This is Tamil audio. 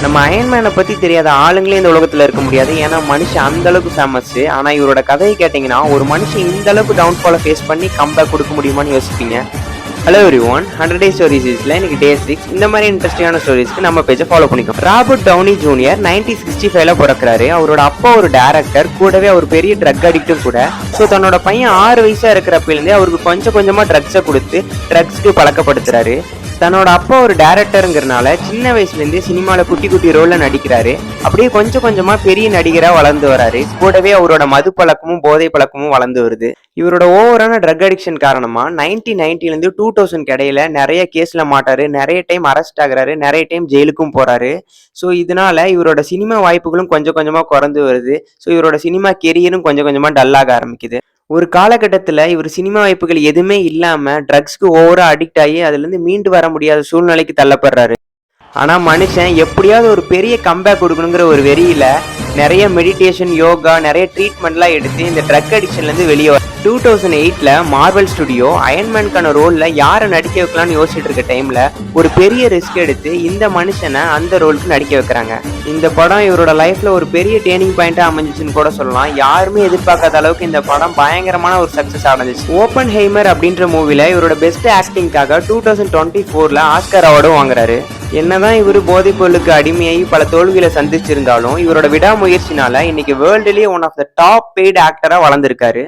நம்ம அயன்மேனை பத்தி தெரியாத ஆளுங்களே இந்த உலகத்துல இருக்க முடியாது. ஏன்னா மனுஷன் அந்த அளவுக்கு ஃபேமஸ். ஆனா இவரோட கதையை கேட்டீங்கன்னா ஒரு மனுஷன் இந்த அளவுக்கு டவுன்ஃபாலை ஃபேஸ் பண்ணி கம்பேக் கொடுக்க முடியுமான்னு யோசிப்பீங்க. ஹலோ எவ்ரிஒன், 100 Days Stories சீரிஸ்ல இன்னைக்கு டே 6. இந்த மாதிரி இன்ட்ரெஸ்டிங்கான ஸ்டோரிஸ்க்கு நம்ம பேஜை ஃபாலோ பண்ணிக்கோ. ராபர்ட் டவுனி ஜூனியர் 1965ல பிறக்கிறாரு. அவரோட அப்பா ஒரு டைரக்டர், கூடவே அவர் பெரிய ட்ரக் அடிக்டும் கூட. ஸோ தன்னோட பையன் 6 வயசா இருக்கிறப்பிலேருந்தே அவருக்கு கொஞ்சம் கொஞ்சமா ட்ரக்ஸை கொடுத்து ட்ரக்ஸ்க்கு பழக்கப்படுத்துறாரு. தன்னோட அப்பா ஒரு டைரக்டருங்கிறனால சின்ன வயசுலேருந்தே சினிமாவில் குட்டி குட்டி ரோலில் நடிக்கிறாரு. அப்படியே கொஞ்சம் கொஞ்சமா பெரிய நடிகராக வளர்ந்து வராரு. கூடவே அவரோட மது பழக்கமும் போதை பழக்கமும் வளர்ந்து வருது. இவரோட ஓவரான ட்ரக் அடிக்ஷன் காரணமா 1990லேருந்து 2000 இடையில நிறைய கேஸ்ல மாட்டாரு, நிறைய டைம் அரெஸ்ட் ஆகுறாரு, நிறைய டைம் ஜெயிலுக்கும் போறாரு. ஸோ இதனால இவரோட சினிமா வாய்ப்புகளும் கொஞ்சம் கொஞ்சமா குறைந்து வருது. ஸோ இவரோட சினிமா கெரியரும் கொஞ்சம் கொஞ்சமா டல்லாக ஆரம்பிக்குது. ஒரு காலகட்டத்தில் இவர் சினிமா வாய்ப்புகள் எதுவுமே இல்லாமல் ட்ரக்ஸ்க்கு ஓவரா அடிக்ட் ஆகி அதுலேருந்து மீண்டு வர முடியாத சூழ்நிலைக்கு தள்ளப்படுறாரு. ஆனால் மனுஷன் எப்படியாவது ஒரு பெரிய கம்பேக் கொடுக்கணுங்கிற ஒரு வெறியில நிறைய மெடிடேஷன், யோகா, நிறைய ட்ரீட்மெண்ட்லாம் எடுத்து இந்த ட்ரக் அடிக்ஷன்லேருந்து வெளியே வர 2008ல் மார்வல் ஸ்டுடியோ அயன்மேனுக்கான ரோலில் யாரை நடிக்க வைக்கலாம்னு யோசிச்சுட்டு இருக்க டைமில் ஒரு பெரிய ரிஸ்க் எடுத்து இந்த மனுஷனை அந்த ரோலுக்கு நடிக்க வைக்கிறாங்க. இந்த படம் இவரோட லைஃப்பில் ஒரு பெரிய டேர்னிங் பாயிண்ட்டாக அமைஞ்சிச்சுன்னு கூட சொல்லலாம். யாருமே எதிர்பார்க்காத அளவுக்கு இந்த படம் பயங்கரமான ஒரு சக்ஸஸ் அடைஞ்சிச்சு. ஓப்பன் ஹெய்மர் அப்படின்ற மூவில இவரோட பெஸ்ட் ஆக்டிங்காக 2024ல் ஆஸ்கர் அவார்டும் வாங்குறாரு. என்னதான் இவர் போதைப் பொருளுக்கு அடிமையாகி பல தோல்விகளை சந்திச்சிருந்தாலும் இவரோட விடாமுயற்சினால இன்னைக்கு வேர்ல்டுலேயே one of the top paid ஆக்டரா வளர்ந்துருக்காரு.